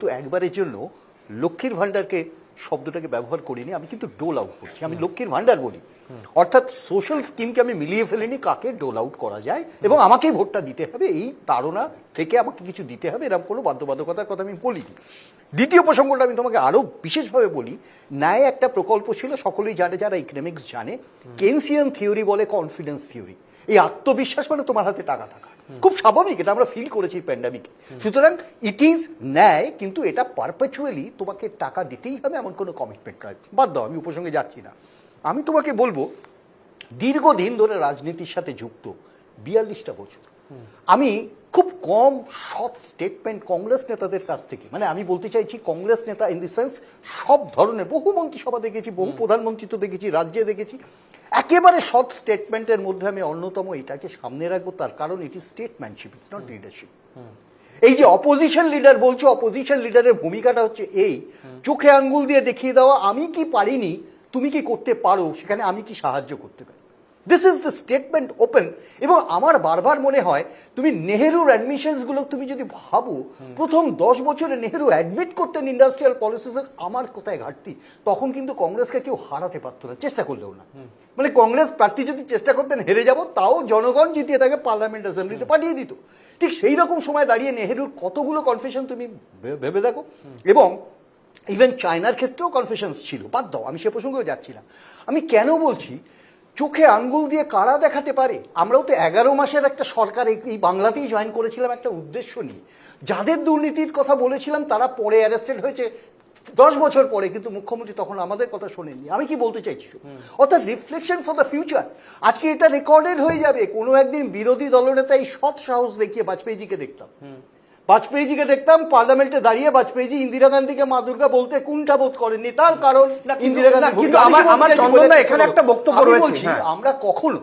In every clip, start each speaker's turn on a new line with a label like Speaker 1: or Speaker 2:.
Speaker 1: তো একবারের জন্য লক্ষ্মীর ভান্ডারকে শব্দটাকে ব্যবহার করিনি, আমি কিন্তু ডোল আউট করছি, আমি লক্ষ্মীর ভান্ডার বলি। অর্থাৎ সোশ্যাল স্কিমকে আমি মিলিয়ে ফেলিনি কাকে ডোল আউট করা যায় এবং আমাকেই ভোটটা দিতে হবে এই তাড়না থেকে আমাকে কিছু দিতে হবে, এরকম কোনো বাধ্যবাধকতার কথা আমি বলিনি। দ্বিতীয় প্রসঙ্গটা আমি তোমাকে আরো বিশেষভাবে বলি, ন্যায় একটা প্রকল্প ছিল, সকলেই জানে যারা ইকোনমিক্স জানে, কেনসিয়ান থিওরি বলে কনফিডেন্স থিওরি। এই আত্মবিশ্বাস মানে তোমার হাতে টাকা থাকা, খুব স্বাভাবিক, এটা আমরা ফিল করেছি প্যান্ডামিকে। সুতরাং ইট ইজ ন্যায়, কিন্তু এটা পারপেচুয়ালি তোমাকে টাকা দিতেই হবে এমন কোনো কমিটমেন্ট নয়। বাদ দাও, আমি উপসঙ্গে যাচ্ছি না। আমি তোমাকে বলবো, দীর্ঘদিন ধরে রাজনীতির সাথে যুক্ত 42টা বছর, আমি খুব কম সৎ স্টেটমেন্ট কংগ্রেস নেতাদের কাছ থেকে, মানে আমি বলতে চাইছি কংগ্রেস নেতা ইন দি সেন্স সব ধরনের, বহু মন্ত্রিসভা দেখেছি, বহু প্রধানমন্ত্রী তো দেখেছি, রাজ্যে দেখেছি, একেবারে সৎ স্টেটমেন্টের মধ্যে আমি অন্যতম এটাকে সামনে রাখবো, তার কারণ it is statesmanship, it's not leadership. এই যে অপোজিশন লিডার বলছো, অপোজিশন লিডারের ভূমিকাটা হচ্ছে এই চোখে আঙ্গুল দিয়ে দেখিয়ে দেওয়া আমি কি পারিনি তুমি কি করতে পারো, সেখানে আমি কি সাহায্য করতে পারি। This is the statement open. এবং আমার বারবার মনে হয়, তুমি নেহেরুর অ্যাডমিশনস গুলো তুমি যদি ভাবো, প্রথম 10 বছরে নেহেরু অ্যাডমিট করতেন ইন্ডাস্ট্রিয়াল পলিসিসের আমার কোথায় ঘাটতি, তখন কিন্তু কংগ্রেসকে কেউ হারাতে পারতো না, চেষ্টা করলেও না। মানে কংগ্রেস প্রার্থী যদি চেষ্টা করতেন হেরে যাব, তাও জনগণ জিতিয়ে তাকে পার্লামেন্ট অ্যাসেম্বলিতে পাঠিয়ে দিত। ঠিক সেই রকম সময় দাঁড়িয়ে নেহেরুর কতগুলো কনফেশন তুমি ভেবে দেখো। এবং ইভেন চায়নার ক্ষেত্রেও কনফেশনস ছিল, বাদ দাও, আমি সে প্রসঙ্গেও যাচ্ছি না। আমি কেন বলছি, চোখে আঙ্গুল দিয়ে কারা দেখাতে পারে। আমরাও তো 11 মাসের একটা সরকার এই বাংলাতেই জয়েন করেছিলাম একটা উদ্দেশ্য নিয়ে, যাদের দুর্নীতির কথা বলেছিলাম তারা পরে অ্যারেস্টেড হয়েছে 10 বছর পরে, কিন্তু মুখ্যমন্ত্রী তখন আমাদের কথা শোনেননি। আমি কি বলতে চাইছি, অর্থাৎ রিফ্লেকশন ফর দ্য ফিউচার। আজকে এটা রেকর্ডেড হয়ে যাবে, কোনো একদিন বিরোধী দলনেতা এই সৎ সাহস দেখিয়ে বাজপেয়ীজিকে দেখতাম পার্লামেন্টে দাঁড়িয়ে, বাজপেয়ীজি ইন্দিরা গান্ধীকে মা দুর্গা বলতে কোনটা বোধ করেননি, তার কারণ ইন্দিরা গান্ধী। কিন্তু আমার চন্দনদা এখানে একটা বক্তব্য রয়েছে, আমরা কখনো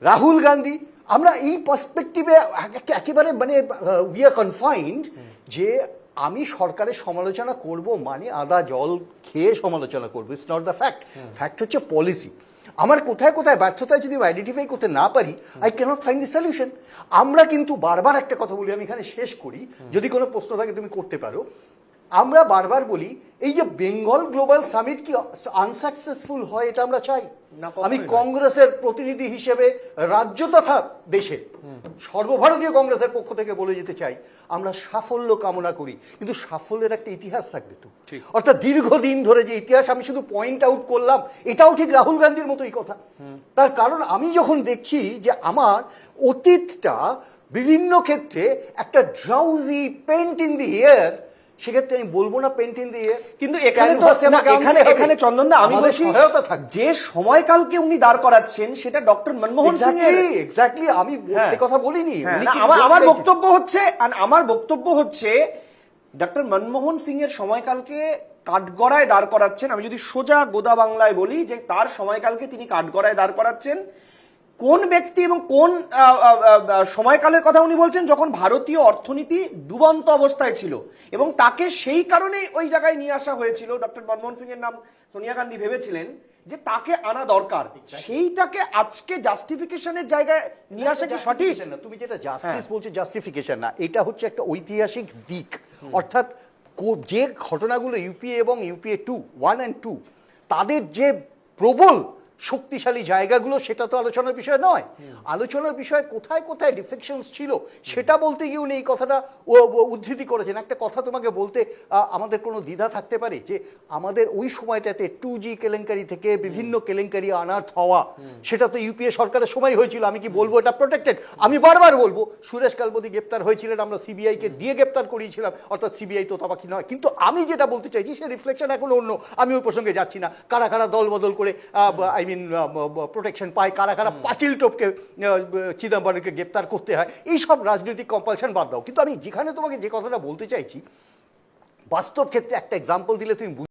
Speaker 1: রাহুল গান্ধী, আমরা এই পার্সপেক্টিভে একেবারে মানে উই আর কনফাইন্ড যে আমি সরকারের সমালোচনা করব মানে আদা জল খেয়ে সমালোচনা করবো। It's not the fact, fact হচ্ছে পলিসি। আমার কোথায় কোথায় ব্যর্থতা যদি আইডেন্টিফাই করতে না পারি, I cannot find the solution. আমরা কিন্তু বারবার একটা কথা বলি, আমি এখানে শেষ করি, যদি কোনো প্রশ্ন থাকে তুমি করতে পারো। আমরা বারবার বলি এই যে বেঙ্গল গ্লোবাল সামিট কি আনসাকসেসফুল হয় এটা আমরা চাই। আমি কংগ্রেসের প্রতিনিধি হিসেবে রাজ্য তথা দেশের সর্বভারতীয় কংগ্রেসের পক্ষ থেকে বলে যেতে চাই, আমরা সাফল্য কামনা করি, কিন্তু সাফল্যের একটা ইতিহাস থাকবে তো। অর্থাৎ দীর্ঘদিন ধরে যে ইতিহাস, আমি শুধু পয়েন্ট আউট করলাম, এটাও ঠিক রাহুল গান্ধীর মতোই কথা। তার কারণ আমি যখন দেখছি যে আমার অতীতটা বিভিন্ন ক্ষেত্রে একটা drowsy paint in the air, সেক্ষেত্রে আমি বলবো না পেন্ট ইন দি এয়ার, কিন্তু
Speaker 2: এখানে চন্দনদা আমি বলছি যে সময়কালকে উনি দাঁড় করাচ্ছেন সেটা ডক্টর মনমোহন সিং এর।
Speaker 1: এক্স্যাক্টলি, আমি সে কথা বলিনি।
Speaker 2: আমার বক্তব্য হচ্ছে ডক্টর মনমোহন সিং এর সময়কালকে কাঠগড়ায় দাঁড় করাচ্ছেন। আমি যদি সোজা গোদা বাংলায় বলি যে তার সময়কালকে তিনি কাঠগড়ায় দাঁড় করাচ্ছেন। কোন ব্যক্তি এবং কোন সময়কালের কথা উনি বলছেন, যখন ভারতীয় অর্থনীতি ডুবন্ত অবস্থায় ছিল এবং তাকে সেই কারণে ওই জায়গায় নিয়ে আসা হয়েছিল। ডক্টর মনমোহন সিং এর নাম সোনিয়া গান্ধী ভেবেছিলেন যে তাকে আনা দরকার, সেইটাকে আজকে জাস্টিফিকেশনের জায়গায় নিয়ে আসা কি সঠিক?
Speaker 1: না, তুমি যেটা জাস্টিস বলছো, জাস্টিফিকেশন না, এটা হচ্ছে একটা ঐতিহাসিক দিক। অর্থাৎ যে ঘটনাগুলো ইউপিএ এবং ইউপিএ 1 and 2 তাদের যে প্রবল শক্তিশালী জায়গাগুলো, সেটা তো আলোচনার বিষয় নয়। আলোচনার বিষয় কোথায় কোথায় ডিফেকশনস ছিল সেটা বলতে গিয়ে উনি এই কথাটা উদ্ধৃতি করেছেন। একটা কথা তোমাকে বলতে আমাদের কোনো দ্বিধা থাকতে পারে যে আমাদের ওই সময়টাতে 2G কেলেঙ্কারি থেকে বিভিন্ন কেলেঙ্কারি আনার্থ হওয়া, সেটা তো ইউপিএ সরকারের সময় হয়েছিল। আমি কি বলবো এটা প্রোটেক্টেড? আমি বারবার বলবো সুরেশ কালবদি গ্রেপ্তার হয়েছিলেন, আমরা সিবিআই কে দিয়ে গ্রেপ্তার করিয়েছিলাম, অর্থাৎ সিবিআই তো তবাকি নয়। কিন্তু আমি যেটা বলতে চাইছি সে রিফ্লেকশন এখন অন্য, আমি ওই প্রসঙ্গে যাচ্ছি না। কারা কারা দল বদল করে প্রোটেকশন পায়, কারা কারা পাঁচিল টপকে চিদম্বরমকে গ্রেপ্তার করতে হয়, এই সব রাজনৈতিক কম্পালশন বাদ দাও। কিন্তু আমি যেখানে তোমাকে যে কথাটা বলতে চাইছি, বাস্তব ক্ষেত্রে একটা এক্সাম্পল দিলে তুমি